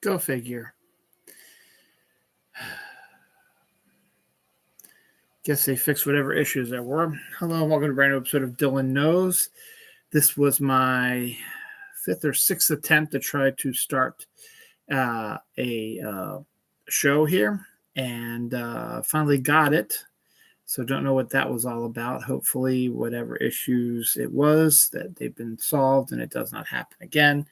Go figure. Guess they fixed whatever issues there were. Hello and welcome to a brand new episode of Dylan Knows. This was my fifth or sixth attempt to try to start a show here, and finally got it. So don't know what that was all about. Hopefully whatever issues it was, that they've been solved and it does not happen again.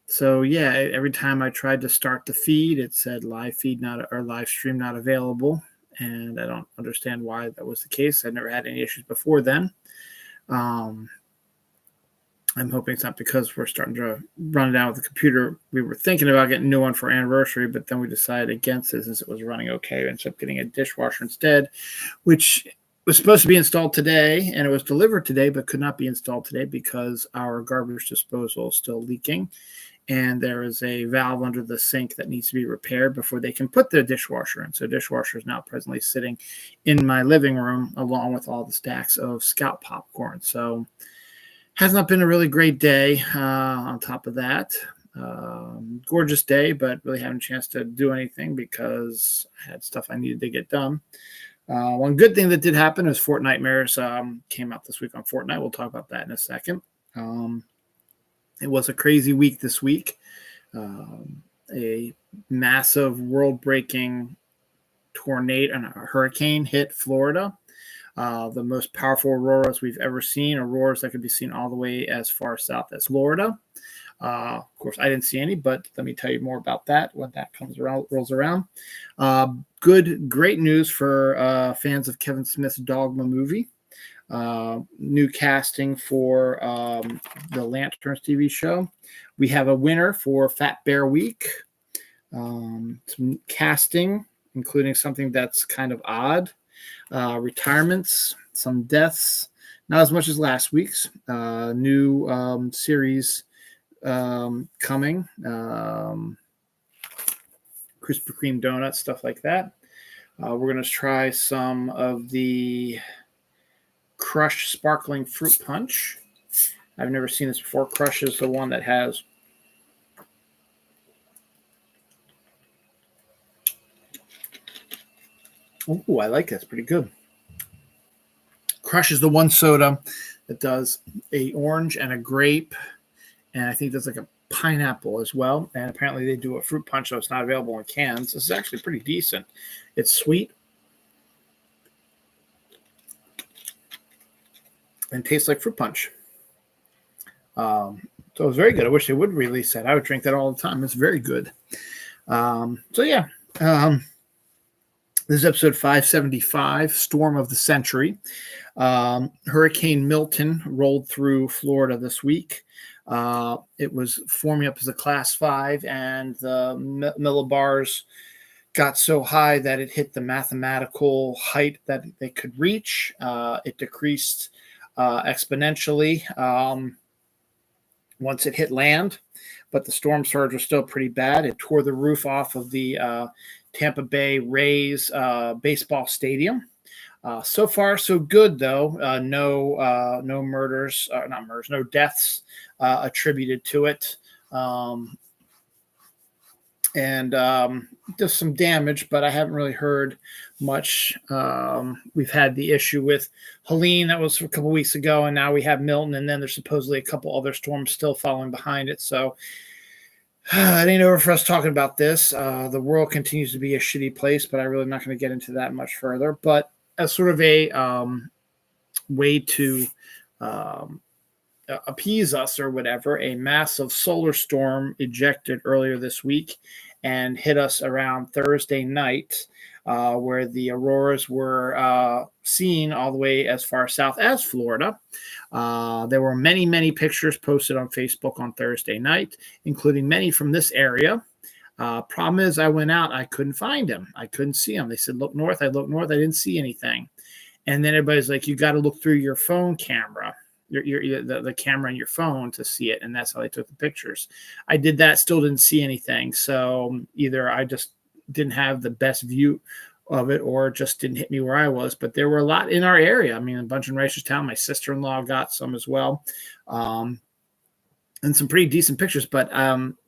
So yeah, every time I tried to start the feed, it said live feed not or live stream not available. And I don't understand why that was the case. I never had any issues before then. I'm hoping it's not because we're starting to run down with the computer. We were thinking about getting a new one for anniversary, but then we decided against it since it was running okay. We ended up getting a dishwasher instead, which was supposed to be installed today, and it was delivered today, but could not be installed today because our garbage disposal is still leaking. And there is a valve under the sink that needs to be repaired before they can put the dishwasher in. So dishwasher is now presently sitting in my living room along with all the stacks of Scout popcorn. So has not been a really great day on top of that. Gorgeous day, but really haven't a chance to do anything because I had stuff I needed to get done. One good thing that did happen is Fortnitemares came out this week on Fortnite. We'll talk about that in a second. It was a crazy week this week. A massive world-breaking tornado and a hurricane hit Florida. The most powerful auroras we've ever seen, auroras that could be seen all the way as far south as Florida. Of course, I didn't see any, but let me tell you more about that when that rolls around. Great news for fans of Kevin Smith's Dogma movie. New casting for the Lanterns TV show. We have a winner for Fat Bear Week. Some casting, including something that's kind of odd. Retirements, some deaths, not as much as last week's. New series coming. Krispy Kreme donuts, stuff like that. We're going to try some of the Crush Sparkling Fruit Punch. I've never seen this before. Crush is the one that has I like that. It's pretty good. Crush is the one soda that does a orange and a grape, and I think there's like a pineapple as well. And apparently they do a fruit punch, so it's not available in cans. This is actually pretty decent. It's sweet and tastes like fruit punch. So it was very good. I wish they would release that. I would drink that all the time. It's very good. So yeah. This is episode 575, Storm of the Century. Hurricane Milton rolled through Florida this week. It was forming up as a Class 5, and the millibars got so high that it hit the mathematical height that they could reach. It decreased exponentially once it hit land, but the storm surge was still pretty bad. It tore the roof off of the Tampa Bay Rays baseball stadium. So far, so good, though. No murders, not murders, no deaths attributed to it. And just some damage, but I haven't really heard much. We've had the issue with Helene, that was a couple weeks ago, and now we have Milton, and then there's supposedly a couple other storms still following behind it. So it ain't over for us talking about this. The world continues to be a shitty place, but I'm really not going to get into that much further. But as sort of a way to appease us or whatever, a massive solar storm ejected earlier this week and hit us around Thursday night, where the auroras were seen all the way as far south as Florida. There were many, many pictures posted on Facebook on Thursday night, including many from this area. Problem is, I went out, I couldn't find them. I couldn't see them. They said, look north. I looked north. I didn't see anything. And then everybody's like, you got to look through your phone camera, the camera in your phone to see it. And that's how they took the pictures. I did that, still didn't see anything. So either I just didn't have the best view of it or it just didn't hit me where I was. But there were a lot in our area. I mean, a bunch in Reisterstown. My sister-in-law got some as well. and some pretty decent pictures, but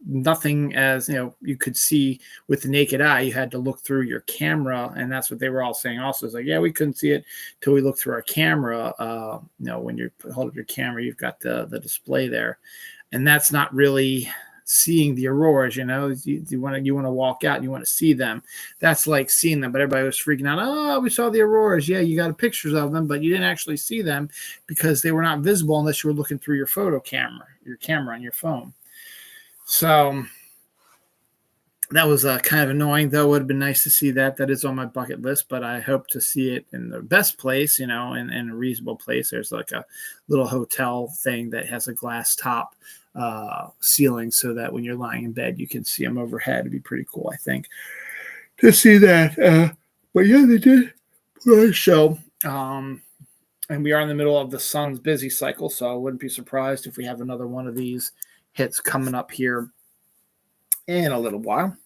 nothing as you could see with the naked eye. You had to look through your camera, and that's what they were all saying. Also, it's like, yeah, we couldn't see it till we looked through our camera. When you hold up your camera, you've got the display there, and that's not really seeing the auroras. You want to walk out and you want to see them. That's like seeing them. But everybody was freaking out. Oh, we saw the auroras. Yeah, you got pictures of them, but you didn't actually see them because they were not visible unless you were looking through your camera on your phone. So that was kind of annoying, though. It would have been nice to see that. That is on my bucket list, but I hope to see it in the best place, in a reasonable place. There's like a little hotel thing that has a glass top ceiling so that when you're lying in bed, you can see them overhead. It'd be pretty cool, I think, to see that. But yeah, they did put on a show. And we are in the middle of the sun's busy cycle, so I wouldn't be surprised if we have another one of these hits coming up here in a little while.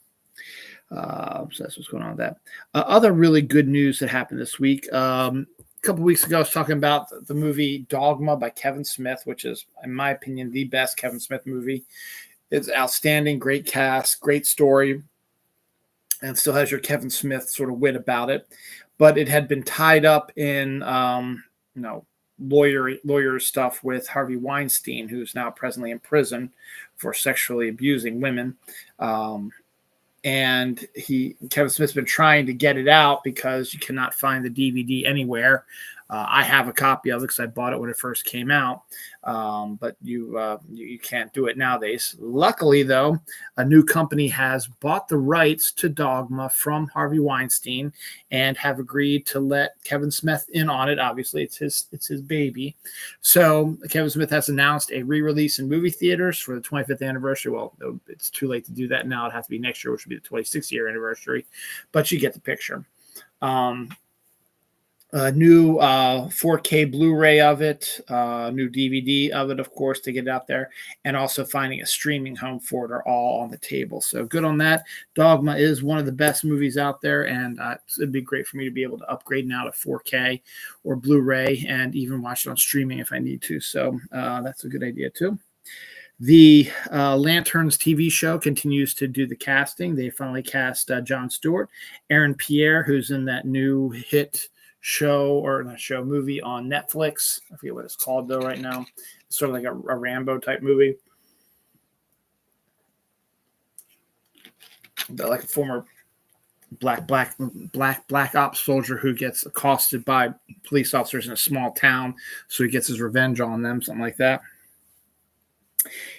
So that's what's going on with that. Other really good news that happened this week. A couple weeks ago, I was talking about the movie Dogma by Kevin Smith, which is, in my opinion, the best Kevin Smith movie. It's outstanding, great cast, great story, and still has your Kevin Smith sort of wit about it. But it had been tied up in, lawyer stuff with Harvey Weinstein, who's now presently in for sexually abusing women. And Kevin Smith's been trying to get it out because you cannot find the DVD anywhere. I have a copy of it because I bought it when it first came out, but you can't do it nowadays. Luckily, though, a new company has bought the rights to Dogma from Harvey Weinstein and have agreed to let Kevin Smith in on it. Obviously, it's his baby. So Kevin Smith has announced a re-release in movie theaters for the 25th anniversary. Well, it's too late to do that now. It'd have to be next year, which would be the 26th year anniversary. But you get the picture. A new 4K Blu-ray of it, new DVD of it, of course, to get it out there, and also finding a streaming home for it are all on the table. So good on that. Dogma is one of the best movies out there, and it'd be great for me to be able to upgrade now to 4K or Blu-ray and even watch it on streaming if I need to. So that's a good idea too. The Lanterns TV show continues to do the casting. They finally cast Jon Stewart, Aaron Pierre, who's in that new hit movie on Netflix. I forget what it's called though right now. It's sort of like a Rambo type movie. Like a former black ops soldier who gets accosted by police officers in a small town, so he gets his revenge on them, something like that.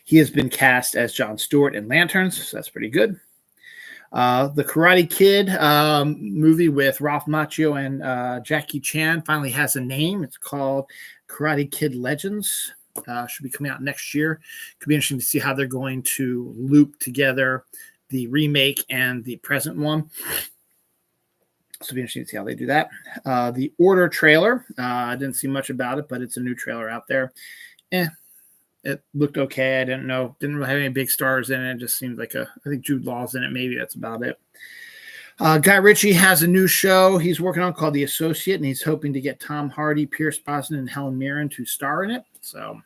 He has been cast as Jon Stewart in Lanterns, so that's pretty good. The Karate Kid movie with Ralph Macchio and Jackie Chan finally has a name. It's called Karate Kid Legends. Should be coming out next year. Could be interesting to see how they're going to loop together the remake and the present one. So it'll be interesting to see how they do that. The Order trailer. I didn't see much about it, but it's a new trailer out there. It looked okay. I didn't really have any big stars in it. It just seemed like I think Jude Law's in it. Maybe that's about it. Guy Ritchie has a new show he's working on called The Associate, and he's hoping to get Tom Hardy, Pierce Brosnan, and Helen Mirren to star in it. So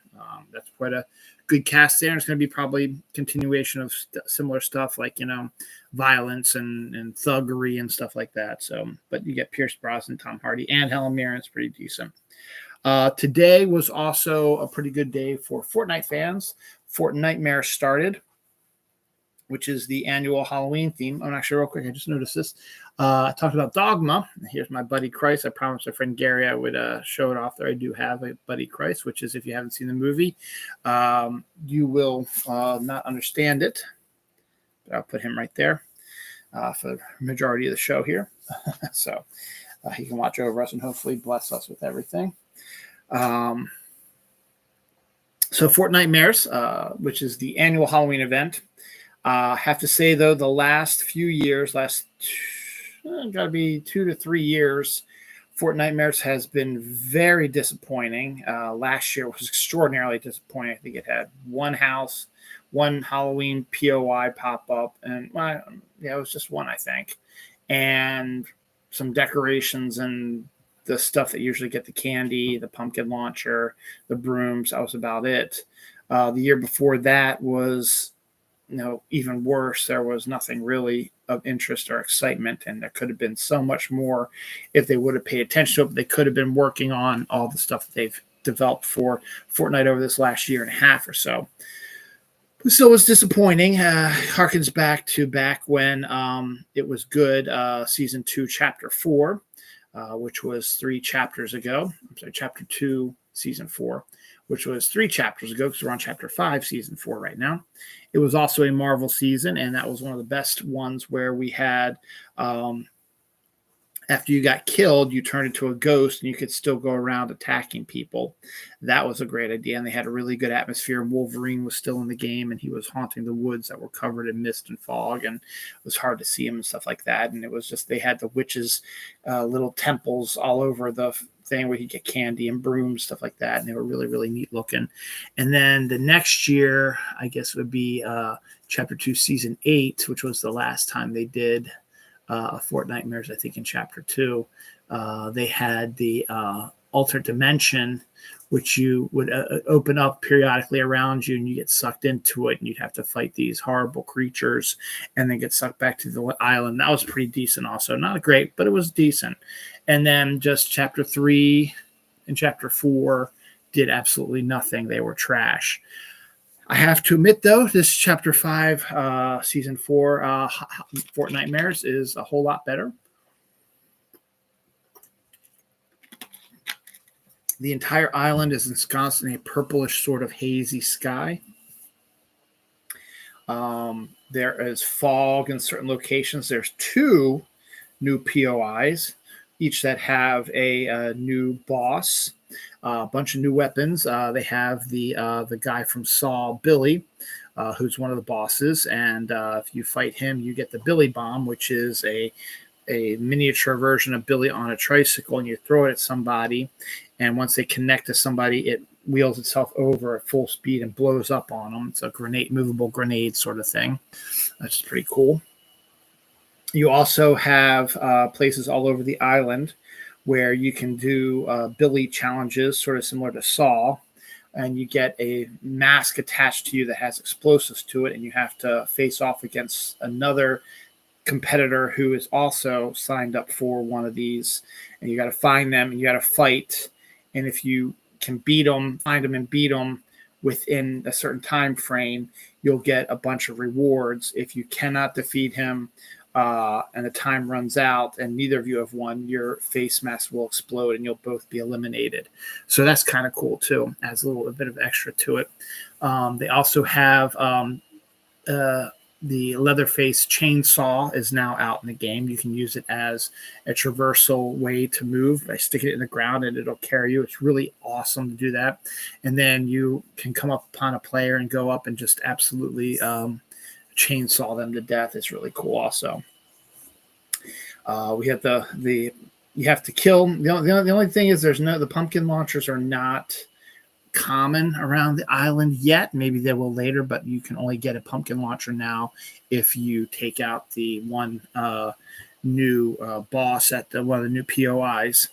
that's quite a good cast there. It's going to be probably continuation of similar stuff like, violence and thuggery and stuff like that. So, but you get Pierce Brosnan, Tom Hardy, and Helen Mirren. It's pretty decent. Today was also a pretty good day for Fortnite fans. Fortnitemares started, which is the annual Halloween theme. I'm actually real quick. I just noticed this. I talked about Dogma. Here's my buddy Christ. I promised my friend Gary I would show it off there. I do have a buddy Christ, which is, if you haven't seen the movie, you will not understand it. But I'll put him right there for the majority of the show here. So he can watch over us and hopefully bless us with everything. So Fortnitemares, which is the annual Halloween event. Have to say, though, the last few years, got to be 2 to 3 years, Fortnitemares has been very disappointing. Last year was extraordinarily disappointing. I think it had one Halloween POI pop up, and it was just one, I think, and some decorations and the stuff that usually get the candy, the pumpkin launcher, the brooms. That was about it. The year before that was, even worse. There was nothing really of interest or excitement, and there could have been so much more if they would have paid attention to it. But they could have been working on all the stuff that they've developed for Fortnite over this last year and a half or so. So it was disappointing. Harkens back when it was good. Season 2, Chapter 4, which was 3 chapters ago. I'm sorry, Chapter 2, Season 4, which was 3 chapters ago, because we're on Chapter 5, Season 4 right now. It was also a Marvel season, and that was one of the best ones where we had, after you got killed, you turned into a ghost and you could still go around attacking people. That was a great idea, and they had a really good atmosphere. Wolverine was still in the game, and he was haunting the woods that were covered in mist and fog, and it was hard to see him and stuff like that. And it was just, they had the witches' little temples all over the thing where you get candy and brooms, stuff like that, and they were really, really neat looking. And then the next year, I guess it would be Chapter 2, Season 8, which was the last time they did Fortnitemares, I think in Chapter 2. They had the alternate dimension, which you would open up periodically around you, and you get sucked into it, and you'd have to fight these horrible creatures and then get sucked back to the island. That was pretty decent also. Not great, but it was decent. And then just Chapter 3 and Chapter 4 did absolutely nothing. They were trash. I have to admit, though, this Chapter 5, Season 4, Fortnitemares is a whole lot better. The entire island is ensconced in a purplish sort of hazy sky. There is fog in certain locations. There's 2 new POIs, each that have a new boss. A bunch of new weapons. They have the guy from Saw, Billy, who's one of the bosses, and if you fight him, you get the Billy Bomb, which is a miniature version of Billy on a tricycle, and you throw it at somebody, and once they connect to somebody, it wheels itself over at full speed and blows up on them. It's a movable grenade sort of thing. That's pretty cool. You also have places all over the island where you can do Billy challenges, sort of similar to Saw, and you get a mask attached to you that has explosives to it, and you have to face off against another competitor who is also signed up for one of these, and you got to find them, and you got to fight, and if you can find them and beat them within a certain time frame, you'll get a bunch of rewards. If you cannot defeat him, and the time runs out and neither of you have won, your face mask will explode and you'll both be eliminated. So that's kind of cool too. Adds a bit of extra to it. They also have the Leatherface chainsaw is now out in the game. You can use it as a traversal way to move by sticking it in the ground and it'll carry you. It's really awesome to do that. And then you can come up upon a player and go up and just absolutely chainsaw them to death. It's really cool also. We have you have to kill. The only thing is the pumpkin launchers are not common around the island yet. Maybe they will later, but you can only get a pumpkin launcher now if you take out the one new boss at one of the new POIs.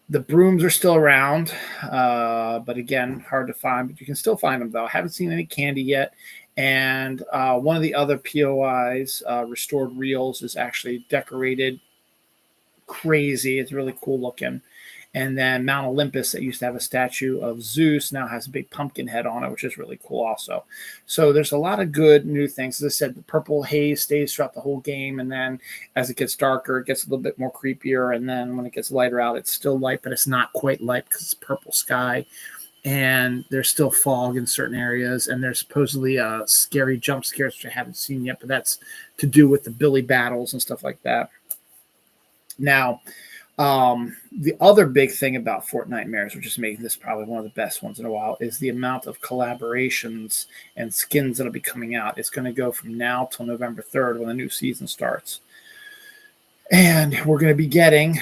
The brooms are still around, but again, hard to find, but you can still find them though. I haven't seen any candy yet. And one of the other POIs, Restored Reels, is actually decorated crazy. It's really cool looking. And then Mount Olympus, that used to have a statue of Zeus, now has a big pumpkin head on it, which is really cool also. So there's a lot of good new things. As I said, the purple haze stays throughout the whole game. And then as it gets darker, it gets a little bit more creepier. And then when it gets lighter out, it's still light, but it's not quite light because it's purple sky. And there's still fog in certain areas. And there's supposedly scary jump scares, which I haven't seen yet, but that's to do with the Billy battles and stuff like that. Now, the other big thing about Fortnitemares, which is making this probably one of the best ones in a while, is the amount of collaborations and skins that'll be coming out. It's going to go from now till November 3rd when the new season starts. And we're going to be getting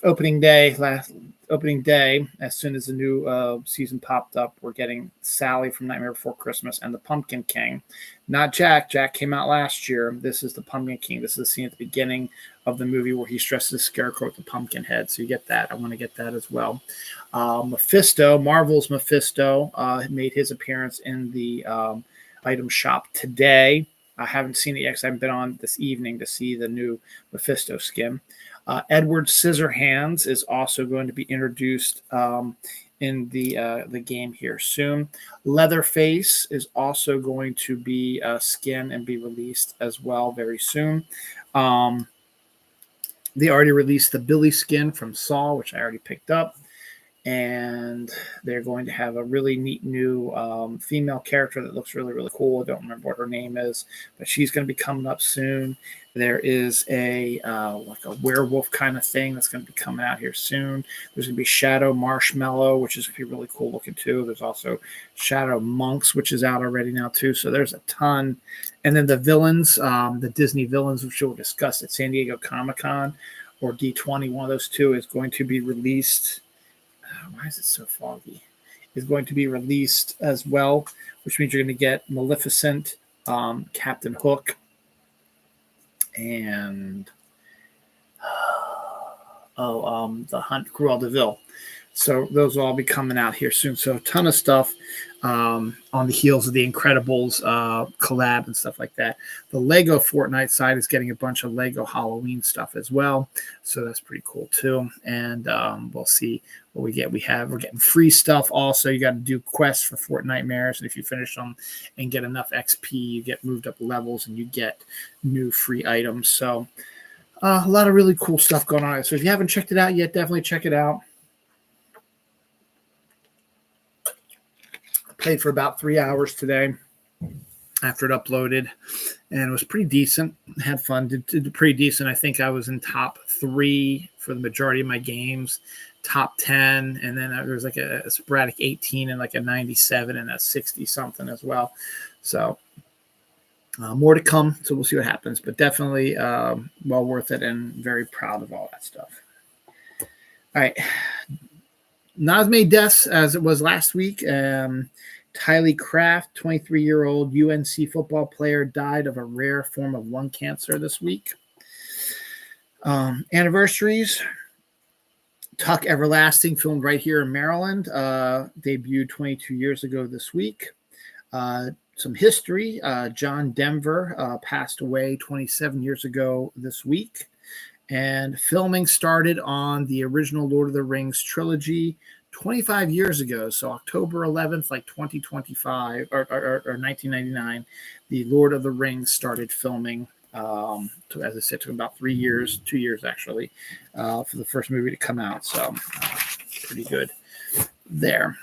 opening day opening day, as soon as the new season popped up, we're getting Sally from Nightmare Before Christmas and the Pumpkin King. Not Jack. Jack came out last year. This is the Pumpkin King. This is the scene at the beginning of the movie where he dresses the Scarecrow with the pumpkin head. So you get that. I want to get that as well. Mephisto, Marvel's Mephisto, made his appearance in the item shop today. I haven't seen it yet because I haven't been on this evening to see the new Mephisto skin. Edward Scissorhands is also going to be introduced in the game here soon. Leatherface is also going to be skin and be released as well very soon. They already released the Billy skin from Saw, which I already picked up. And they're going to have a really neat new female character that looks really, really cool. I don't remember what her name is, but she's going to be coming up soon. There is a like a werewolf kind of thing that's going to be coming out here soon. There's going to be Shadow Marshmallow, which is going to be really cool looking too. There's also Shadow Monks, which is out already now too. So there's a ton. And then the villains, the Disney villains, which we'll discuss at San Diego Comic-Con or D20, one of those two is going to be released. Why is it so foggy? Is going to be released as well, which means you're going to get Maleficent, Captain Hook, and the Hunt, Cruella de Vil. So those will all be coming out here soon. So a ton of stuff on the heels of the Incredibles collab and stuff like that. The Lego Fortnite side is getting a bunch of Lego Halloween stuff as well. So that's pretty cool too. And we'll see what we get. We're getting free stuff also. You got to do quests for Fortnitemares. And if you finish them and get enough XP, you get moved up levels and you get new free items. So a lot of really cool stuff going on. So if you haven't checked it out yet, definitely check it out. Played for about 3 hours today after it uploaded, and it was pretty decent. Had fun. Did pretty decent. I think I was in top 3 for the majority of my games, top 10, and then there was like a sporadic 18 and like a 97 and a 60 something as well. So more to come. So we'll see what happens, but definitely well worth it and very proud of all that stuff. All right. Not as many deaths as it was last week. Tylee Craft, 23-year-old UNC football player, died of a rare form of lung cancer this week. Anniversaries. Tuck Everlasting, filmed right here in Maryland, debuted 22 years ago this week. Some history. John Denver passed away 27 years ago this week. And filming started on the original Lord of the Rings trilogy 25 years ago. So October 11th, like 2025 or 1999, the Lord of the Rings started filming. As I said, it took about 3 years, 2 years actually, for the first movie to come out. So pretty good there.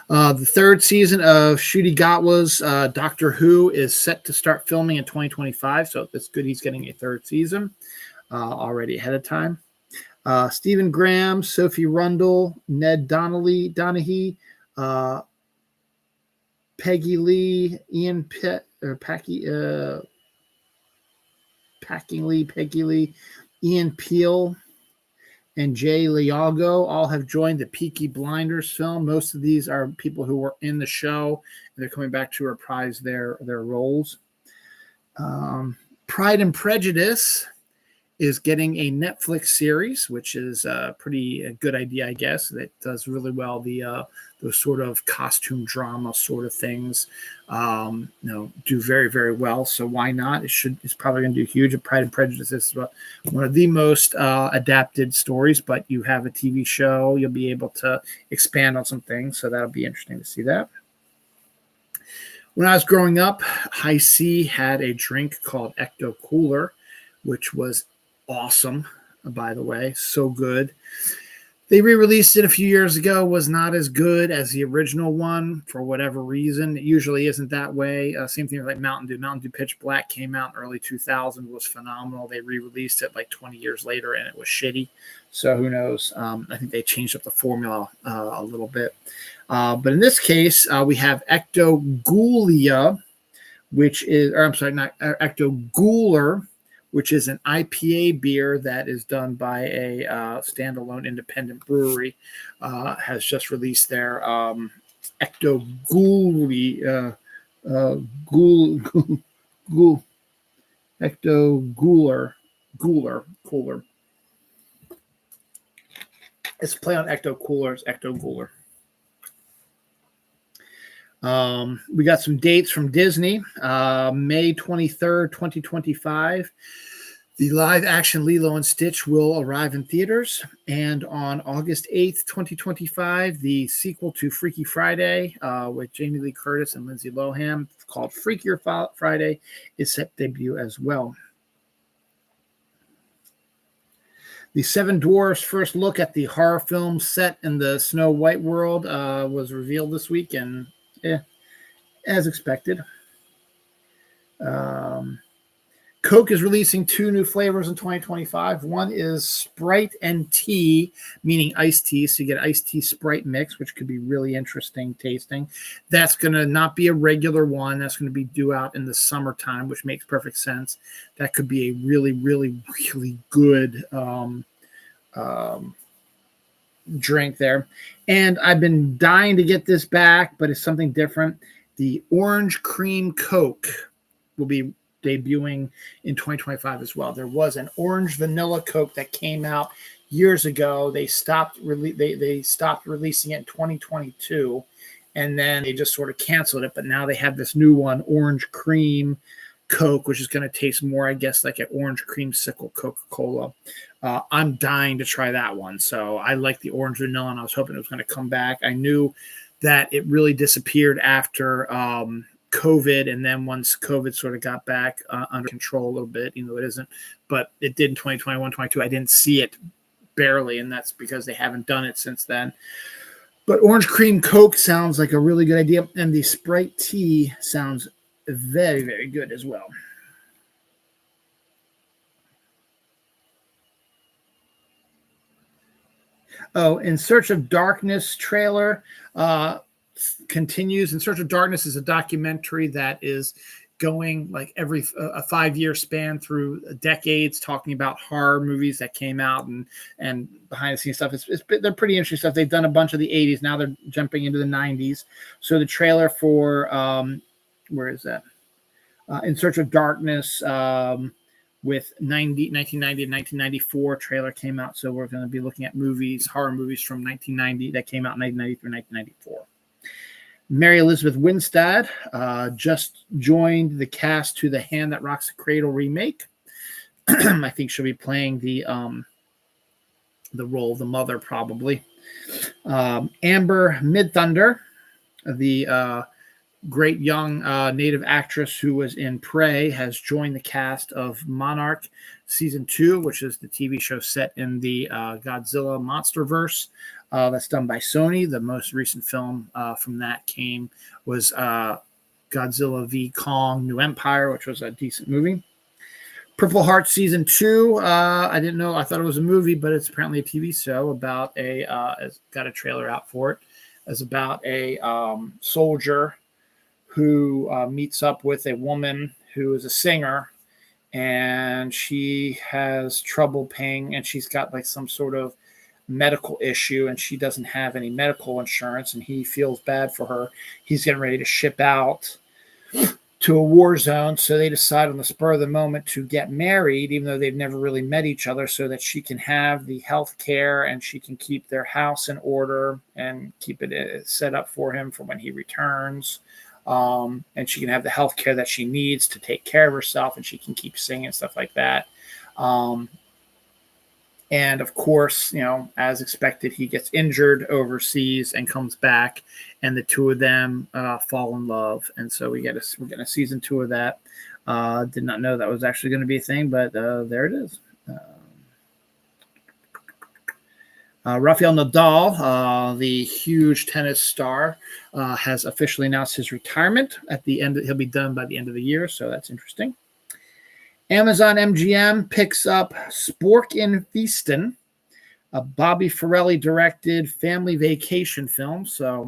The third season of Ncuti Gatwa's Doctor Who is set to start filming in 2025, so it's good he's getting a third season already ahead of time. Stephen Graham, Sophie Rundle, Ned Donaghy, Peggy Lee, Peggy Lee, Ian Peel, and Jay Liago all have joined the Peaky Blinders film. Most of these are people who were in the show, and they're coming back to reprise their roles. Pride and Prejudice is getting a Netflix series, which is a pretty good idea, I guess. That does really well. Those sort of costume drama sort of things, do very, very well. So why not? It's probably going to do huge. Pride and Prejudice is one of the most adapted stories, but you have a TV show. You'll be able to expand on some things. So that'll be interesting to see that. When I was growing up, High C had a drink called Ecto Cooler, which was awesome, by the way. So good. They re-released it a few years ago. Was not as good as the original one for whatever reason. It usually isn't that way. Same thing with like Mountain Dew. Mountain Dew Pitch Black came out in early 2000, was phenomenal. They re-released it like 20 years later, and it was shitty. So who knows? I think they changed up the formula a little bit. But in this case, we have Ecto Ghoulia, which is, or I'm sorry, not Ecto Gooler, which is an IPA beer that is done by a standalone independent brewery, has just released their Ecto Ghoul Ecto Cooler. It's play on Ecto Cooler. It's Ecto Cooler. We got some dates from Disney. May 23rd, 2025. The live action Lilo and Stitch will arrive in theaters. And on August 8th, 2025, the sequel to Freaky Friday with Jamie Lee Curtis and Lindsay Lohan, called Freakier Friday, is set to debut as well. The Seven Dwarfs' first look at the horror film set in the Snow White world was revealed this week, and as expected. Coke is releasing 2 new flavors in 2025. One is Sprite and tea, meaning iced tea. So you get iced tea Sprite mix, which could be really interesting tasting. That's going to not be a regular one. That's going to be due out in the summertime, which makes perfect sense. That could be a really, really, really good drink there. And I've been dying to get this back, but it's something different. The Orange Cream Coke will be debuting in 2025 as well. There was an orange vanilla Coke that came out years ago. They stopped releasing it in 2022, and then they just sort of canceled it. But now they have this new one, Orange Cream Coke, which is going to taste more, I guess, like an orange creamsicle Coca-Cola. I'm dying to try that one. So I like the orange vanilla, and I was hoping it was going to come back. I knew that it really disappeared after COVID, and then once COVID sort of got back under control a little bit, it isn't, but it did in 2021, 22. I didn't see it barely, and that's because they haven't done it since then. But Orange Cream Coke sounds like a really good idea, and the Sprite tea sounds very, very good as well. Oh, In Search of Darkness trailer continues. In Search of Darkness is a documentary that is going like every a 5-year span through decades, talking about horror movies that came out and behind the scenes stuff. They're pretty interesting stuff. They've done a bunch of the 80s. Now they're jumping into the 90s. So the trailer for where is that? In Search of Darkness with 1990 and 1994 trailer came out. So we're going to be looking at horror movies from 1990 that came out in 1990 through 1994. Mary Elizabeth Winstead just joined the cast to The Hand That Rocks the Cradle remake. I think she'll be playing the role of the mother, probably. Amber Midthunder, the great young native actress who was in Prey, has joined the cast of Monarch Season 2, which is the TV show set in the Godzilla Monsterverse. That's done by Sony. The most recent film from that was Godzilla v. Kong New Empire, which was a decent movie. Purple Heart Season 2. I didn't know. I thought it was a movie, but it's apparently a TV show about it's got a trailer out for it. It's about a soldier who meets up with a woman who is a singer, and she has trouble paying, and she's got like some sort of medical issue, and she doesn't have any medical insurance, and he feels bad for her. He's getting ready to ship out to a war zone, so they decide on the spur of the moment to get married, even though they've never really met each other, so that she can have the health care and she can keep their house in order and keep it set up for him for when he returns. And she can have the health care that she needs to take care of herself, and she can keep singing and stuff like that. And of course, as expected, he gets injured overseas and comes back, and the two of them fall in love. And so we're getting a season 2 of that. Did not know that was actually going to be a thing, but there it is. Rafael Nadal, the huge tennis star, has officially announced his retirement at the end. He'll be done by the end of the year, so that's interesting. Amazon MGM picks up Sporkin' Feastin', a Bobby Farrelly directed family vacation film. So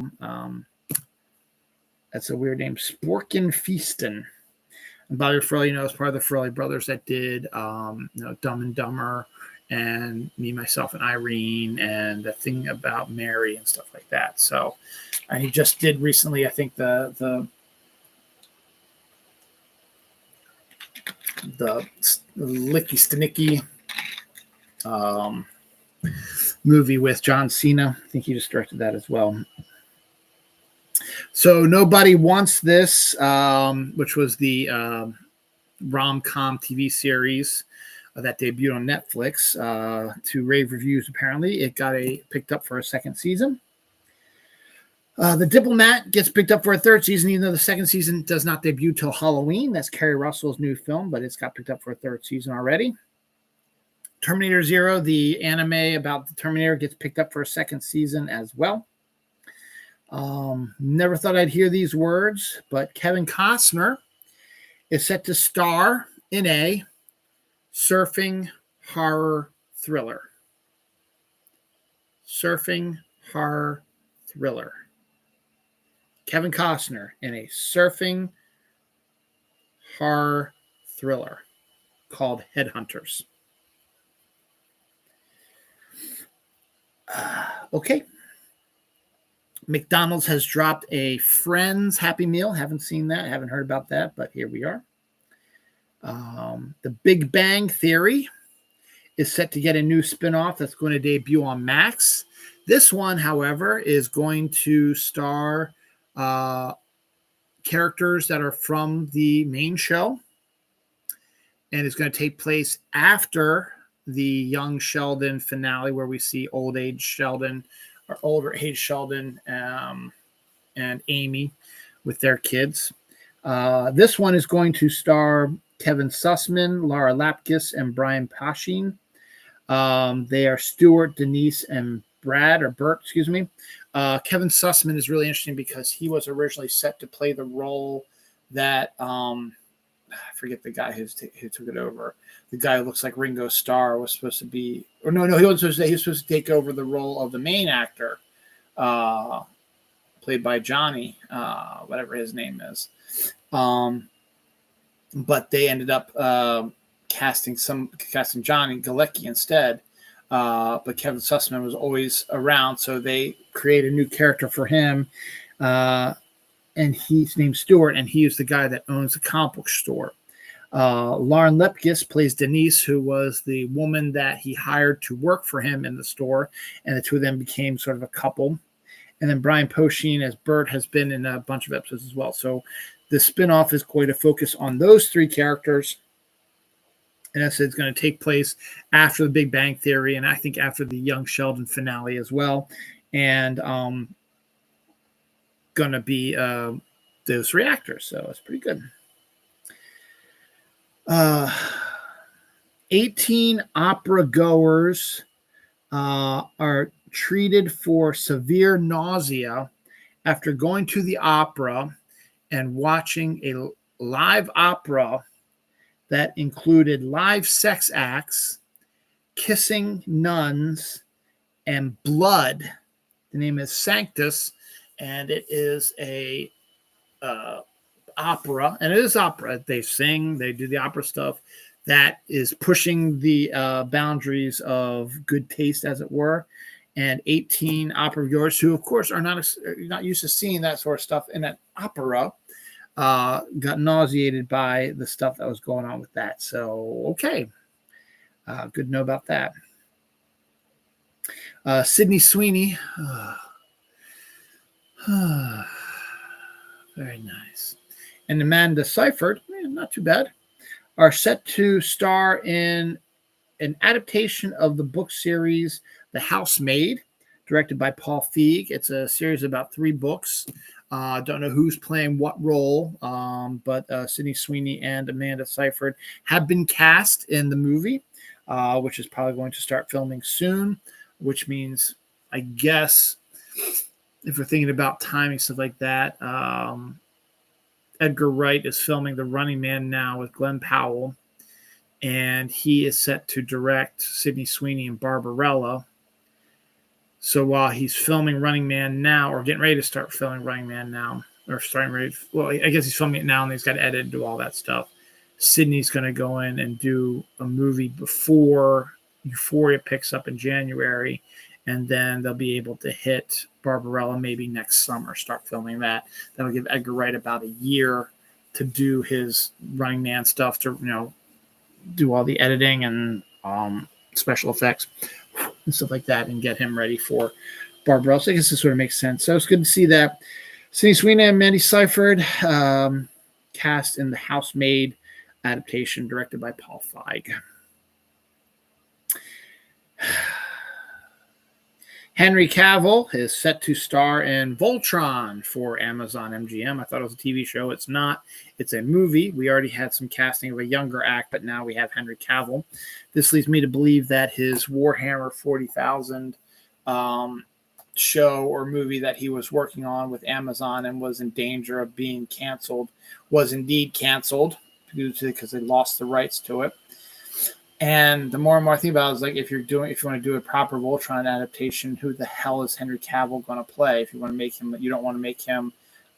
that's a weird name, Sporkin' Feastin'. And Bobby Frelly, is part of the Frelly brothers that did, Dumb and Dumber, and Me, Myself, and Irene, and The Thing About Mary, and stuff like that. So, and he just did recently, I think, the Licky Stanicky movie with John Cena. I think he just directed that as well. So Nobody Wants This, which was the rom-com TV series that debuted on Netflix to rave reviews. Apparently, it got picked up for a second season. The Diplomat gets picked up for a third season, even though the second season does not debut till Halloween. That's Kerry Russell's new film, but it's got picked up for a third season already. Terminator Zero, the anime about the Terminator, gets picked up for a second season as well. Never thought I'd hear these words, but Kevin Costner is set to star in a surfing horror thriller. Surfing horror thriller. Kevin Costner in a surfing horror thriller called Headhunters. Okay. McDonald's has dropped a Friends Happy Meal. Haven't seen that. Haven't heard about that, but here we are. The Big Bang Theory is set to get a new spinoff that's going to debut on Max. This one, however, is going to star characters that are from the main show, and it's going to take place after the Young Sheldon finale, where we see older age Sheldon and Amy with their kids. This one is going to star Kevin Sussman, Laura Lapkus, and Brian Posehn. They are Stuart, Denise, and Bert. Kevin Sussman is really interesting because he was originally set to play the role that I forget the guy who took it over. The guy who looks like Ringo Starr was supposed to be, or no, he wasn't supposed to. He was supposed to take over the role of the main actor, played by Johnny, whatever his name is. But they ended up casting Johnny Galecki instead. But Kevin Sussman was always around, so they created a new character for him. And he's named Stuart, and he is the guy that owns the comic book store. Lauren Lepkus plays Denise, who was the woman that he hired to work for him in the store, and the two of them became sort of a couple. And then Brian Posehn as Bert has been in a bunch of episodes as well. So the spinoff is going to focus on those three characters. And it's going to take place after the Big Bang Theory, and I think after the Young Sheldon finale as well. And going to be those three actors. So it's pretty good. 18 opera goers are treated for severe nausea after going to the opera and watching a live opera that included live sex acts, kissing nuns, and blood. The name is Sanctus, and it is a opera, and it is opera. They sing, they do the opera stuff that is pushing the boundaries of good taste, as it were. And 18 opera viewers who, of course, are not used to seeing that sort of stuff in an opera got nauseated by the stuff that was going on with that. So, okay. Good to know about that. Sydney Sweeney. Very nice. And Amanda Seyfried, not too bad, are set to star in an adaptation of the book series The Housemaid, directed by Paul Feig. It's a series of about 3 books. Don't know who's playing what role, but Sydney Sweeney and Amanda Seyfried have been cast in the movie, which is probably going to start filming soon, which means, I guess, if we're thinking about timing, stuff like that, Edgar Wright is filming The Running Man now with Glenn Powell, and he is set to direct Sydney Sweeney and Barbarella. So while he's filming Running Man now, or getting ready to start filming Running Man now, or starting ready, well, I guess he's filming it now, and he's got to edit and do all that stuff. Sydney's going to go in and do a movie before Euphoria picks up in January, and then they'll be able to hit Barbarella maybe next summer, start filming that. That'll give Edgar Wright about a year to do his Running Man stuff, to do all the editing and special effects and stuff like that, and get him ready for Barbarella. So I guess this sort of makes sense. So it's good to see that Sydney Sweeney and Mandy Seyfried cast in The Housemaid adaptation directed by Paul Feig. Henry Cavill is set to star in Voltron for Amazon MGM. I thought it was a TV show. It's not. It's a movie. We already had some casting of a younger act, but now we have Henry Cavill. This leads me to believe that his Warhammer 40,000 show or movie that he was working on with Amazon and was in danger of being canceled was indeed canceled because they lost the rights to it. And the more and more I think about it, is like if you want to do a proper Voltron adaptation, who the hell is Henry Cavill going to play? If you want to make him, you don't want to make him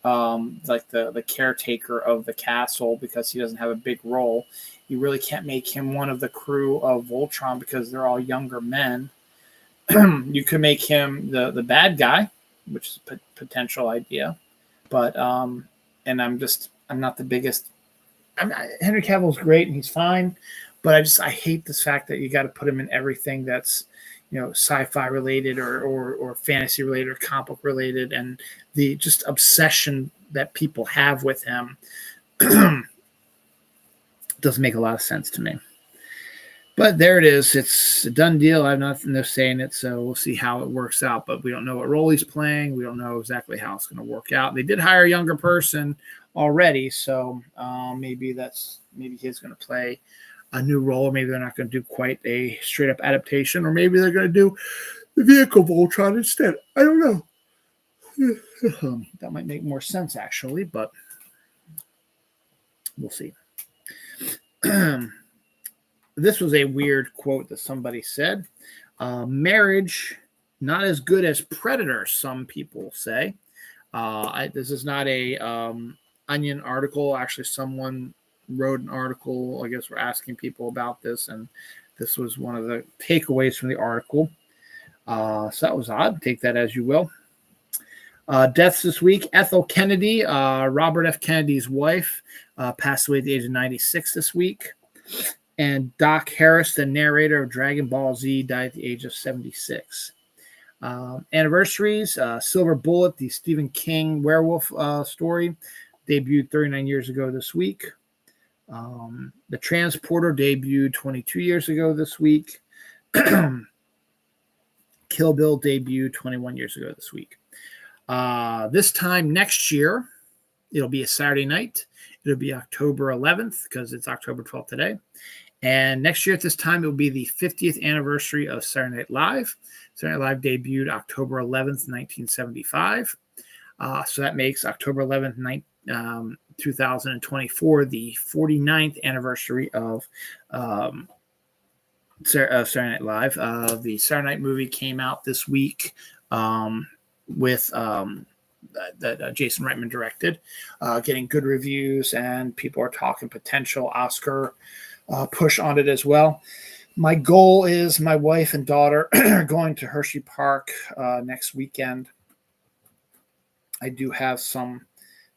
like the caretaker of the castle because he doesn't have a big role. You really can't make him one of the crew of Voltron because they're all younger men. You could make him the bad guy, which is a potential idea. But and I'm not the biggest. Henry Cavill's great and he's fine. But I hate this fact that you got to put him in everything that's, sci-fi related or fantasy related or comic book related, and the just obsession that people have with him doesn't make a lot of sense to me. But there it is. It's a done deal. I have nothing to say in it, so we'll see how it works out. But we don't know what role he's playing. We don't know exactly how it's going to work out. They did hire a younger person already, so maybe he's going to play a new role, or maybe they're not going to do quite a straight up adaptation, or maybe they're going to do the vehicle Voltron instead. I don't know. That might make more sense actually, but we'll see. This was a weird quote that somebody said. Marriage, not as good as Predator, some people say. This is not a Onion article. Actually, someone wrote an article. I guess we're asking people about this, and this was one of the takeaways from the article. So that was odd. Take that as you will. Deaths this week. Ethel Kennedy, Robert F. Kennedy's wife, passed away at the age of 96 this week. And Doc Harris, the narrator of Dragon Ball Z, died at the age of 76. Anniversaries. Silver Bullet, the Stephen King werewolf story, debuted 39 years ago this week. The Transporter debuted 22 years ago this week. Kill Bill debuted 21 years ago this week. This time next year, it'll be a Saturday night. It'll be October 11th because it's October 12th today. And next year at this time, it will be the 50th anniversary of Saturday Night Live. Saturday Night Live debuted October 11th, 1975. So that makes October 11th, 2024 the 49th anniversary of Saturday Night Live. The Saturday Night movie came out this week with that Jason Reitman directed, getting good reviews, and people are talking potential Oscar push on it as well. My goal is my wife and daughter are going to Hershey Park next weekend. I do have some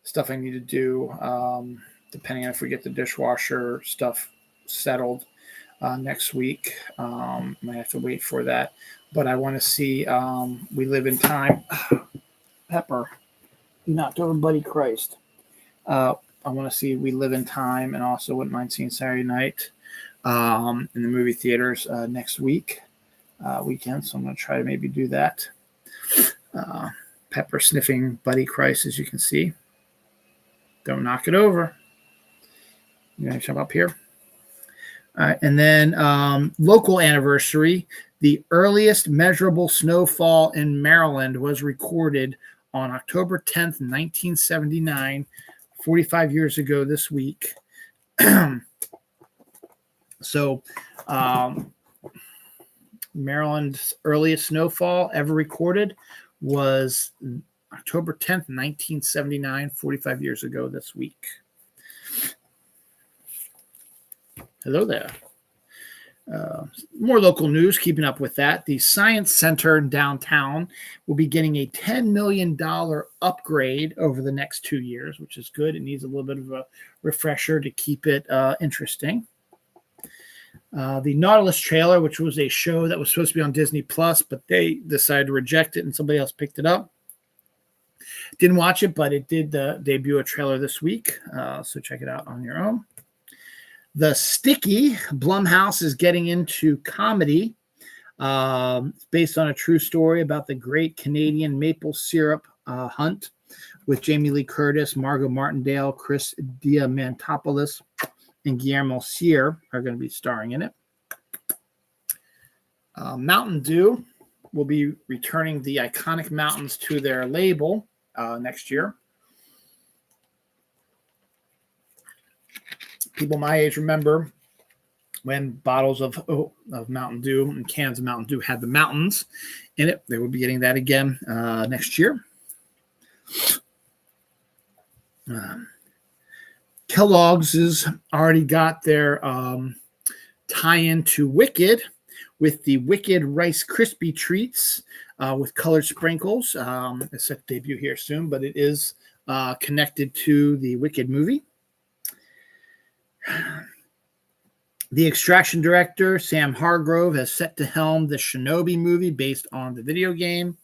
stuff I need to do, depending on if we get the dishwasher stuff settled next week. Might have to wait for that. But I want to see We Live in Time. Pepper, you knocked over Buddy Christ. I want to see We Live in Time, and also wouldn't mind seeing Saturday Night in the movie theaters next weekend. So I'm going to try to maybe do that. Pepper sniffing Buddy Christ, as you can see. Don't knock it over. You're going to jump up here. All right, and then local anniversary. The earliest measurable snowfall in Maryland was recorded on October 10th, 1979, 45 years ago this week. So Maryland's earliest snowfall ever recorded was October 10th, 1979, 45 years ago this week. Hello there. More local news, keeping up with that. The Science Center in downtown will be getting a $10 million upgrade over the next 2 years, which is good. It needs a little bit of a refresher to keep it interesting. The Nautilus trailer, which was a show that was supposed to be on Disney Plus, but they decided to reject it and somebody else picked it up. Didn't watch it, but it did debut a trailer this week, so check it out on your own. The Sticky, Blumhouse is getting into comedy. It's based on a true story about the great Canadian maple syrup hunt with Jamie Lee Curtis, Margot Martindale, Chris Diamantopoulos, and Guillermo Cyr are going to be starring in it. Mountain Dew will be returning the iconic mountains to their label next year. People my age remember when bottles of Mountain Dew and cans of Mountain Dew had the mountains in it. They will be getting that again next year. Kellogg's has already got their tie-in to Wicked with the Wicked Rice Krispie treats with colored sprinkles. It's set to debut here soon, but it is connected to the Wicked movie. The Extraction director, Sam Hargrove, has set to helm the Shinobi movie based on the video game.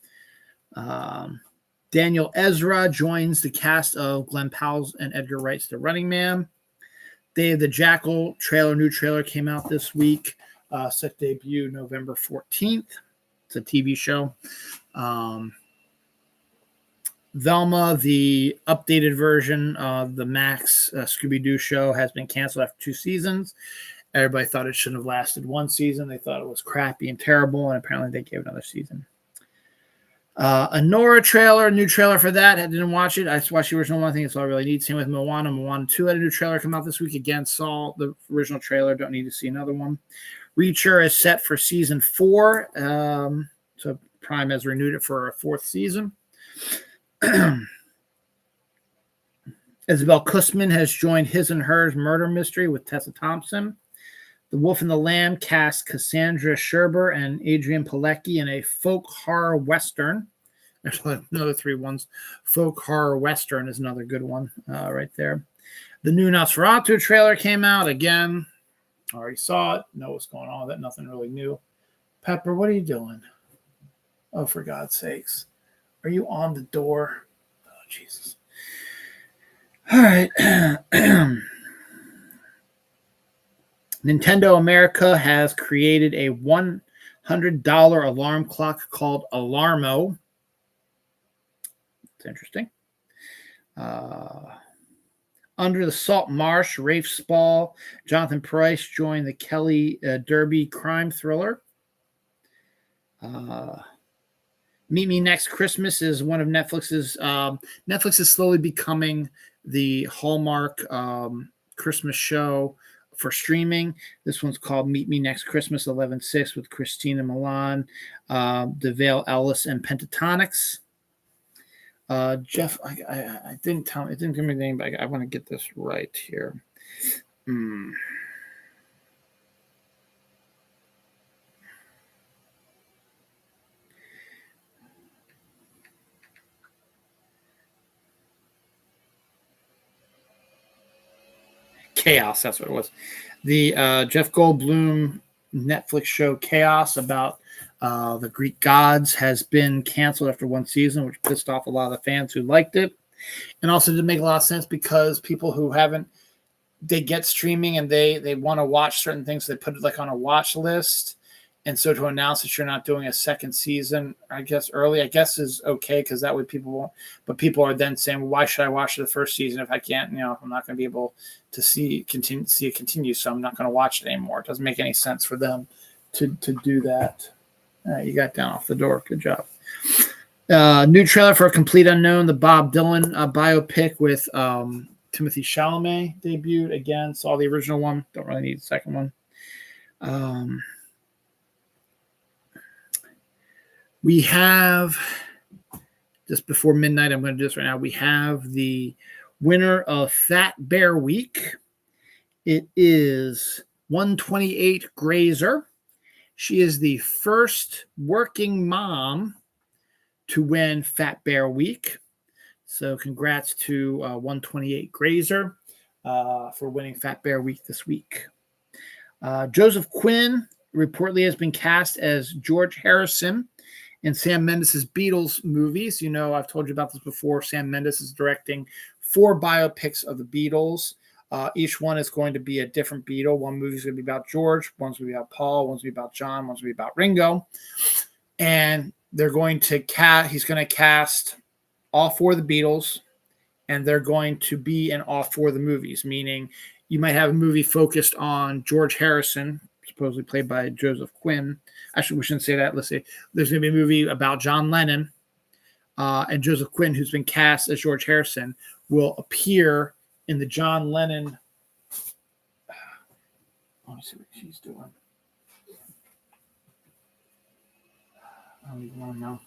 Daniel Ezra joins the cast of Glenn Powell's and Edgar Wright's The Running Man. Dave the Jackal new trailer came out this week. Set debut November 14th. It's a TV show. Velma, the updated version of the Max Scooby-Doo show, has been canceled after 2 seasons. Everybody thought it shouldn't have lasted 1 season. They thought it was crappy and terrible, and apparently they gave another season. A Nora trailer, new trailer for that. I didn't watch it. I just watched the original one. I think it's all I really need. Same with Moana. Moana 2 had a new trailer come out this week. Again, saw the original trailer. Don't need to see another one. Reacher is set for season 4. So Prime has renewed it for a 4th season. Isabel Kussman has joined His and Hers Murder Mystery with Tessa Thompson. The Wolf and the Lamb cast Cassandra Sherber and Adrian Pilecki in a folk horror western. There's another 3 ones. Folk horror western is another good one right there. The new Nosferatu trailer came out. Again, already saw it. Know what's going on with it. Nothing really new. Pepper, what are you doing? Oh, for God's sakes. Are you on the door? Oh, Jesus. All right. Nintendo America has created a $100 alarm clock called Alarmo. It's interesting. Under the Salt Marsh, Rafe Spall, Jonathan Pryce joined the Kelly Derby crime thriller. Meet Me Next Christmas is one of Netflix's. Netflix is slowly becoming the Hallmark Christmas show for streaming. This one's called Meet Me Next Christmas 11/6 with Christina Milan, DeVale Ellis, and Pentatonics. Jeff, I didn't tell me. It didn't give me the name, but I want to get this right here. Chaos, that's what it was. The Jeff Goldblum Netflix show Chaos about the Greek gods has been canceled after 1 season, which pissed off a lot of the fans who liked it. And also didn't make a lot of sense because people who haven't, they get streaming and they want to watch certain things. So they put it like on a watch list. And so to announce that you're not doing a 2nd season, I guess early, is okay because that way people won't. But people are then saying, well, why should I watch the 1st season if I can't? I'm not going to be able to see it continue, so I'm not going to watch it anymore. It doesn't make any sense for them to do that. You got down off the door. Good job. New trailer for A Complete Unknown, the Bob Dylan biopic with Timothy Chalamet debuted. Again, saw the original one. Don't really need the 2nd one. We have, just before midnight, I'm going to do this right now. We have the winner of Fat Bear Week. It is 128 Grazer. She is the first working mom to win Fat Bear Week. So congrats to 128 Grazer for winning Fat Bear Week this week. Joseph Quinn reportedly has been cast as George Harrison in Sam Mendes' Beatles movies. You know, I've told you about this before. Sam Mendes is directing 4 biopics of the Beatles. Each one is going to be a different Beatle. One movie is going to be about George, one's going to be about Paul, one's going to be about John, one's going to be about Ringo. And they're going to he's going to cast all 4 of the Beatles, and they're going to be in all 4 of the movies, meaning you might have a movie focused on George Harrison, supposedly played by Joseph Quinn. Actually, we shouldn't say that. Let's say there's going to be a movie about John Lennon, and Joseph Quinn, who's been cast as George Harrison, will appear in the John Lennon. Let me see what she's doing. I don't even want to know.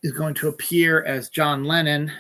Is going to appear as John Lennon.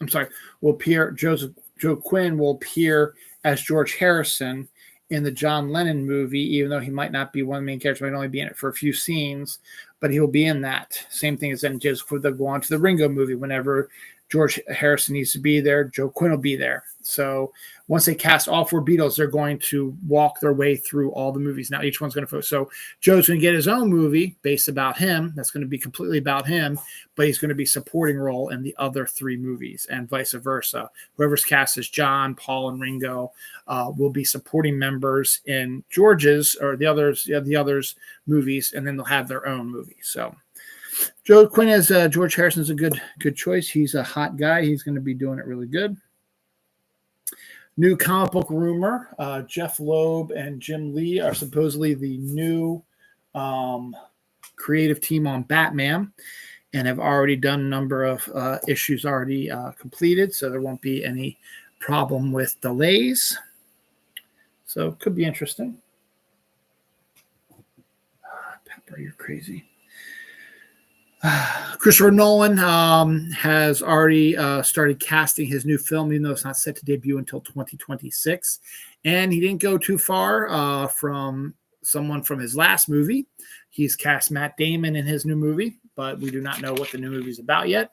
I'm sorry, Joe Quinn will appear as George Harrison in the John Lennon movie, even though he might not be one of the main characters, might only be in it for a few scenes, but he will be in that. Same thing as then just for the go on to the Ringo movie. Whenever George Harrison needs to be there, Joe Quinn will be there. So once they cast all 4 Beatles, they're going to walk their way through all the movies. Now each one's going to focus. So Joe's going to get his own movie based about him. That's going to be completely about him, but he's going to be supporting role in the other 3 movies, and vice versa. Whoever's cast as John, Paul, and Ringo will be supporting members in George's or the others movies, and then they'll have their own movie. So Joe Quinn as George Harrison is a good choice. He's a hot guy. He's going to be doing it really good. New comic book rumor: Jeff Loeb and Jim Lee are supposedly the new creative team on Batman, and have already done a number of issues already completed, so there won't be any problem with delays. So it could be interesting. Pepper, you're crazy. Christopher Nolan has already started casting his new film, even though it's not set to debut until 2026. And he didn't go too far from someone from his last movie. He's cast Matt Damon in his new movie, but we do not know what the new movie is about yet.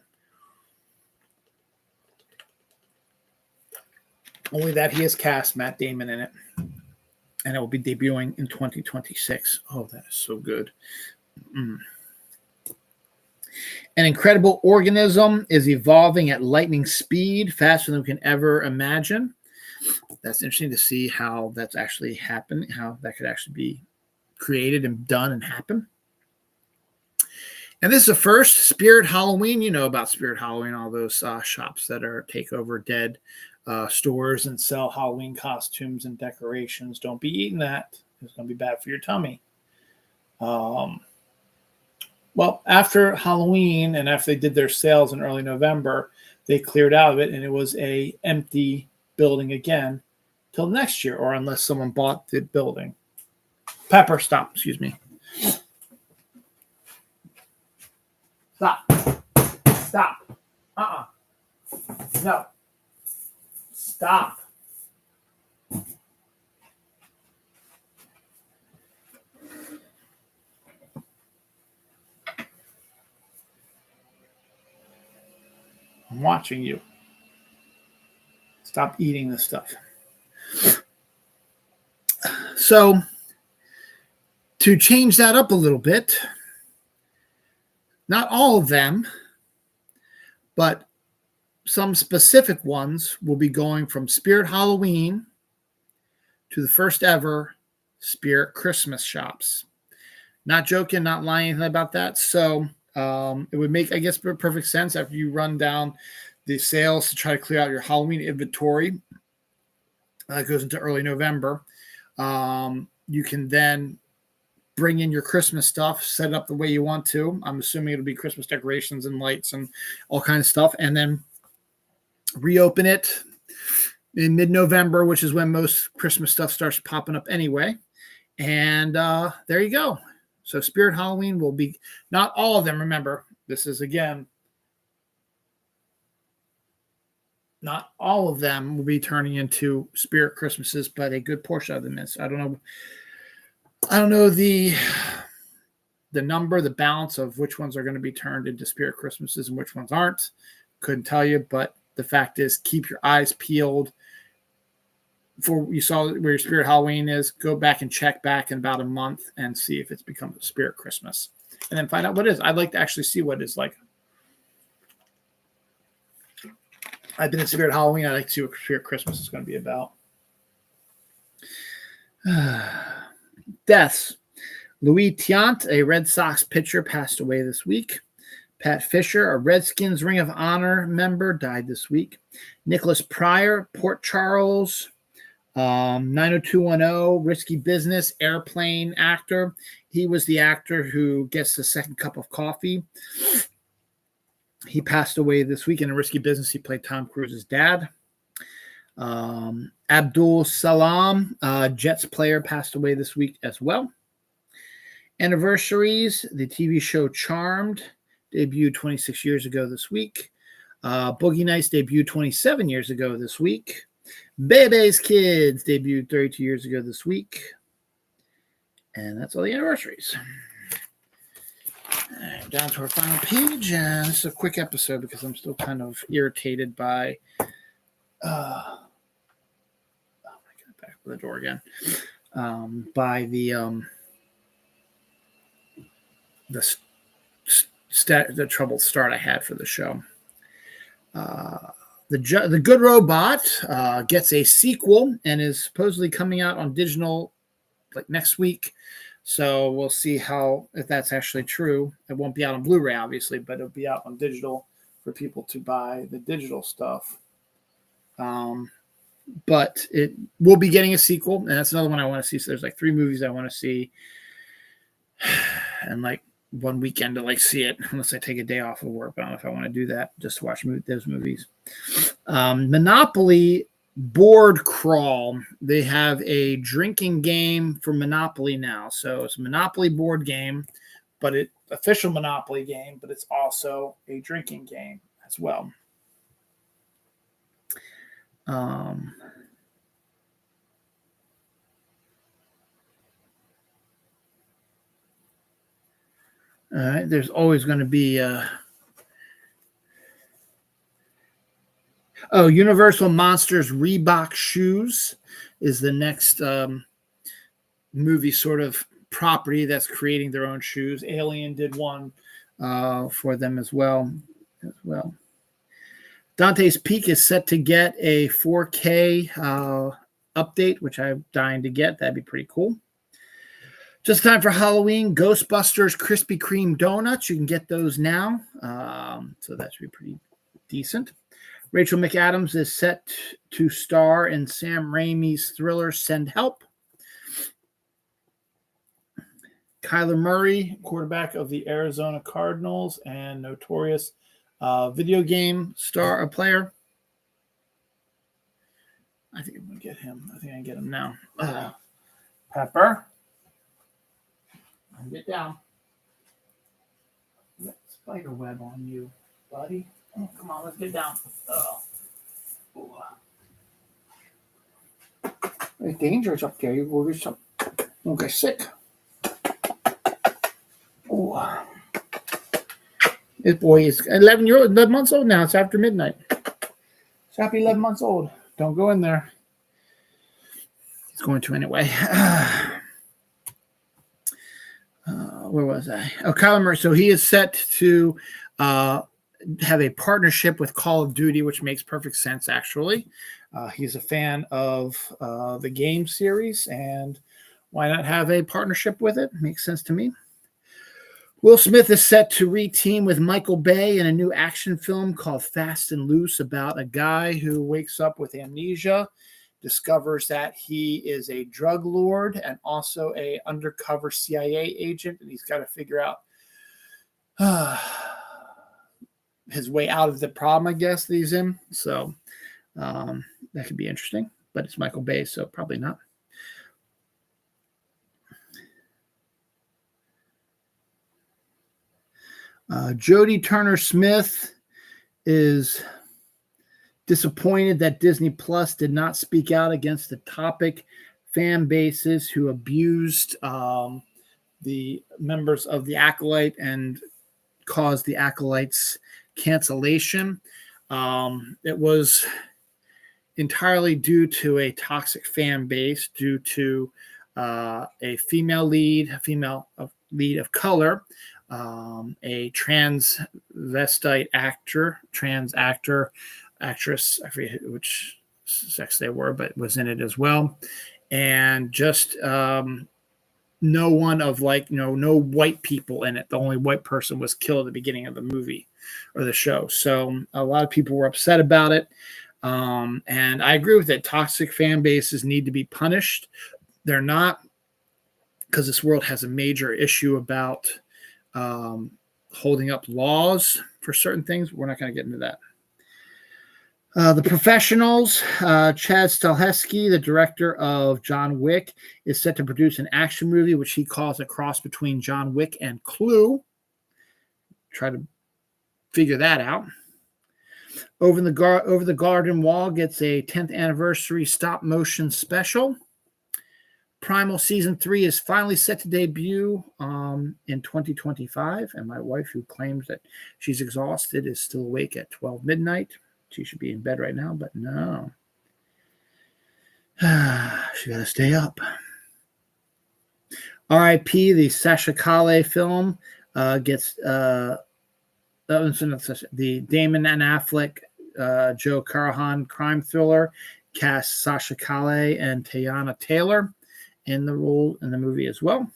Only that he has cast Matt Damon in it. And it will be debuting in 2026. Oh, that is so good. An incredible organism is evolving at lightning speed, faster than we can ever imagine. That's interesting to see how that's actually happened, how that could actually be created and done and happen. And this is the first Spirit Halloween. You know about Spirit Halloween, all those shops that are take over dead stores and sell Halloween costumes and decorations. Don't be eating that. It's going to be bad for your tummy. Well, after Halloween and after they did their sales in early November, they cleared out of it, and it was a empty building again till next year, or unless someone bought the building. Pepper, stop. Excuse me. Stop. Stop. No. Stop. I'm watching you. Stop eating this stuff. So, to change that up a little bit, not all of them, but some specific ones will be going from Spirit Halloween to the first ever Spirit Christmas shops. Not joking, not lying anything about that. So, it would make, I guess, perfect sense after you run down the sales to try to clear out your Halloween inventory. That goes into early November. You can then bring in your Christmas stuff, set it up the way you want to. I'm assuming it'll be Christmas decorations and lights and all kinds of stuff, and then reopen it in mid-November, which is when most Christmas stuff starts popping up anyway. And there you go. So Spirit Halloween will be, not all of them, remember, this is, again, not all of them will be turning into Spirit Christmases, but a good portion of them is. I don't know the number, the balance of which ones are going to be turned into Spirit Christmases and which ones aren't. Couldn't tell you, but the fact is, keep your eyes peeled. For you saw where your Spirit Halloween is, go back and check back in about a month and see if it's become a Spirit Christmas, and then find out what it is. I'd like to actually see what it's like. I've been in Spirit Halloween. I'd like to see what Spirit Christmas is going to be about. Deaths. Louis Tiant, a Red Sox pitcher, passed away this week. Pat Fisher, a Redskins Ring of Honor member, died this week. Nicholas Pryor, Port Charles, 90210, Risky Business, Airplane actor. He was the actor who gets the second cup of coffee. He passed away this week in a Risky Business. He played Tom Cruise's dad. Abdul Salam, Jets player, passed away this week as well. Anniversaries, the TV show Charmed debuted 26 years ago this week. Boogie Nights debuted 27 years ago this week. Bebe's Kids debuted 32 years ago this week. And that's all the anniversaries. Down to our final page, and this is a quick episode because I'm still kind of irritated by back to the door again. By the troubled start I had for the show. The Good Robot gets a sequel and is supposedly coming out on digital like next week. So we'll see if that's actually true. It won't be out on Blu-ray, obviously, but it'll be out on digital for people to buy the digital stuff. But it will be getting a sequel, and that's another one I want to see. So there's like 3 movies I want to see, and like one weekend to like see it, unless I take a day off of work. I don't know if I want to do that just to watch those movies. Monopoly Board Crawl. They have a drinking game for Monopoly now. So it's a Monopoly board game, but official Monopoly game, but it's also a drinking game as well. All right, there's always going to be Universal Monsters Reebok Shoes is the next movie sort of property that's creating their own shoes. Alien did one for them as well. Dante's Peak is set to get a 4K update, which I'm dying to get. That'd be pretty cool. Just in time for Halloween, Ghostbusters Krispy Kreme donuts. You can get those now. So that should be pretty decent. Rachel McAdams is set to star in Sam Raimi's thriller Send Help. Kyler Murray, quarterback of the Arizona Cardinals and notorious video game player. I think I'm going to get him. I think I can get him now. Pepper. Get down. That spider web on you, buddy. Oh, come on, let's get down. It's dangerous up there. You will get sick. Oh. This boy is 11 months old now. It's after midnight. It's happy 11 months old. Don't go in there. He's going to anyway. Where was I? Kyler Murray. So he is set to have a partnership with Call of Duty, which makes perfect sense, actually. He's a fan of the game series, and why not have a partnership with it? Makes sense to me. Will Smith is set to re-team with Michael Bay in a new action film called Fast and Loose about a guy who wakes up with amnesia, discovers that he is a drug lord and also a undercover CIA agent, and he's got to figure out his way out of the problem, I guess, that he's in. So that could be interesting, but it's Michael Bay, so probably not. Jodie Turner-Smith is Disappointed that Disney Plus did not speak out against the topic fan bases who abused the members of the Acolyte and caused the Acolyte's cancellation. It was entirely due to a toxic fan base, due to a female lead of color, a transvestite actress, I forget which sex they were, but was in it as well. And just no one of no white people in it. The only white person was killed at the beginning of the movie or the show. So a lot of people were upset about it. And I agree with it. Toxic fan bases need to be punished. They're not, because this world has a major issue about holding up laws for certain things. We're not going to get into that. The Professionals, Chad Stahelski, the director of John Wick, is set to produce an action movie, which he calls a cross between John Wick and Clue. Try to figure that out. Over the Garden Wall gets a 10th anniversary stop motion special. Primal Season 3 is finally set to debut in 2025. And my wife, who claims that she's exhausted, is still awake at 12 midnight. She should be in bed right now, but no. She got to stay up. R.I.P. The Sasha Calle film gets the Damon and Affleck, Joe Carnahan crime thriller cast Sasha Calle and Teyana Taylor in the role in the movie as well.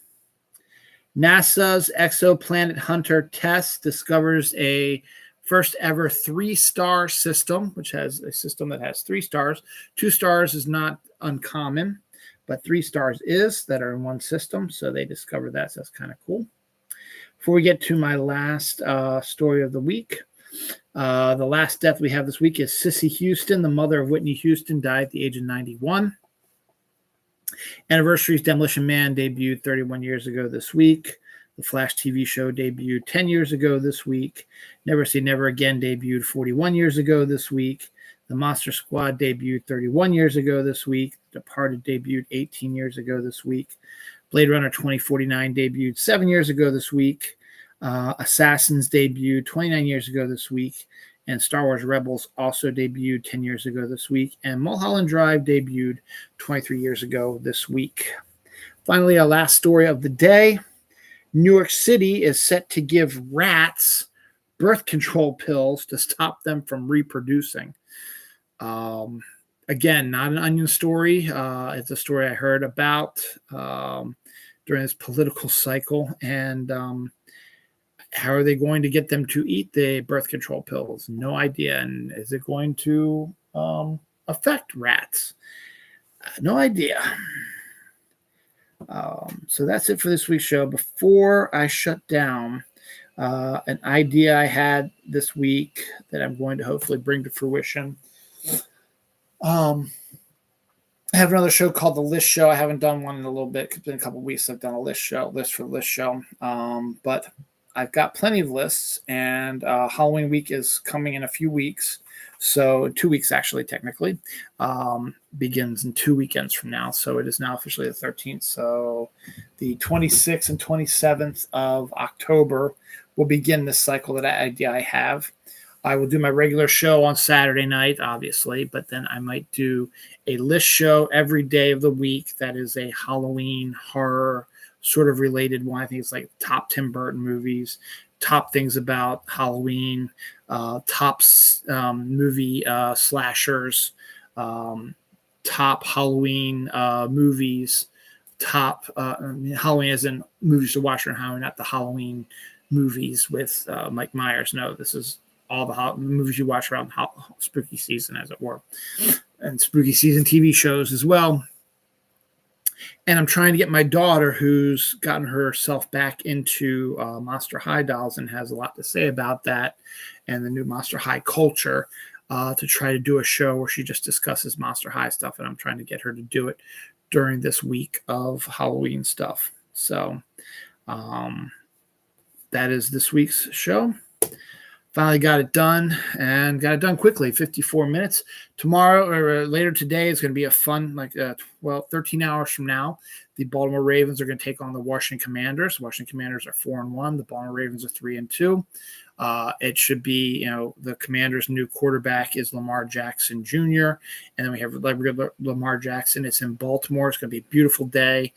NASA's Exoplanet Hunter test discovers a first ever 3-star system, which has a system that has 3 stars. 2 stars is not uncommon, but 3 stars is that are in one system. So they discovered that. So that's kind of cool. Before we get to my last story of the week, the last death we have this week is Cissy Houston, the mother of Whitney Houston, died at the age of 91. Anniversaries: Demolition Man debuted 31 years ago this week. The Flash TV show debuted 10 years ago this week. Never Say Never Again debuted 41 years ago this week. The Monster Squad debuted 31 years ago this week. Departed debuted 18 years ago this week. Blade Runner 2049 debuted 7 years ago this week. Assassins debuted 29 years ago this week. And Star Wars Rebels also debuted 10 years ago this week. And Mulholland Drive debuted 23 years ago this week. Finally, our last story of the day. New York City is set to give rats birth control pills to stop them from reproducing. Again, not an Onion story. It's a story I heard about during this political cycle. And how are they going to get them to eat the birth control pills? No idea. And is it going to affect rats? No idea. So that's it for this week's show. Before I shut down, an idea I had this week that I'm going to hopefully bring to fruition. I have another show called The List Show. I haven't done one in a little bit. It's been a couple of weeks I've done a list for the list show. But I've got plenty of lists, and Halloween week is coming in a few weeks. So 2 weeks, actually, technically, begins in 2 weekends from now. So it is now officially the 13th. So the 26th and 27th of October will begin this cycle that I have. I will do my regular show on Saturday night, obviously, but then I might do a list show every day of the week that is a Halloween horror sort of related one. I think it's like top Tim Burton movies, top things about Halloween, top movie slashers, top Halloween movies, top Halloween as in movies to watch on Halloween, not the Halloween movies with Mike Myers. No, this is all the movies you watch around spooky season, as it were, and spooky season TV shows as well. And I'm trying to get my daughter, who's gotten herself back into Monster High dolls and has a lot to say about that and the new Monster High culture, to try to do a show where she just discusses Monster High stuff. And I'm trying to get her to do it during this week of Halloween stuff. So that is this week's show. finally got it done and got it done quickly, 54 minutes. Tomorrow or later today is going to be a fun, 13 hours from now, the Baltimore Ravens are going to take on the Washington Commanders. The Washington Commanders are 4-1. The Baltimore Ravens are 3-2. It should be, the Commanders' new quarterback is Lamar Jackson Jr., and then we have Lamar Jackson. It's in Baltimore. It's going to be a beautiful day.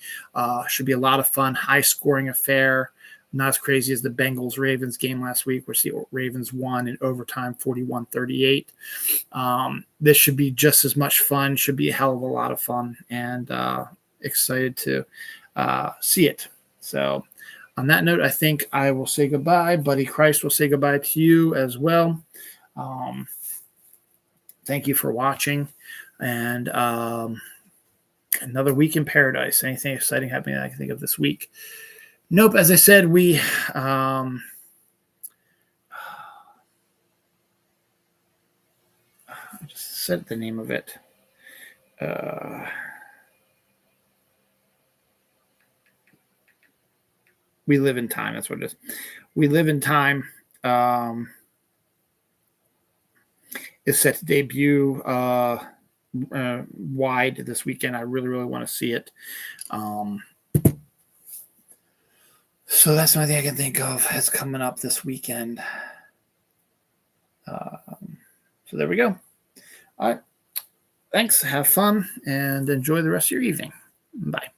Should be a lot of fun, high-scoring affair. Not as crazy as the Bengals-Ravens game last week, which the Ravens won in overtime 41-38. This should be just as much fun. Should be a hell of a lot of fun, and excited to see it. So on that note, I think I will say goodbye. Buddy Christ will say goodbye to you as well. Thank you for watching. And another week in paradise. Anything exciting happening that I can think of this week? Nope. As I said, I just said the name of it. We Live in Time. That's what it is. We Live in Time is set to debut wide this weekend. I really, really want to see it. So that's the only thing I can think of that's coming up this weekend. So there we go. All right. Thanks. Have fun and enjoy the rest of your evening. Bye.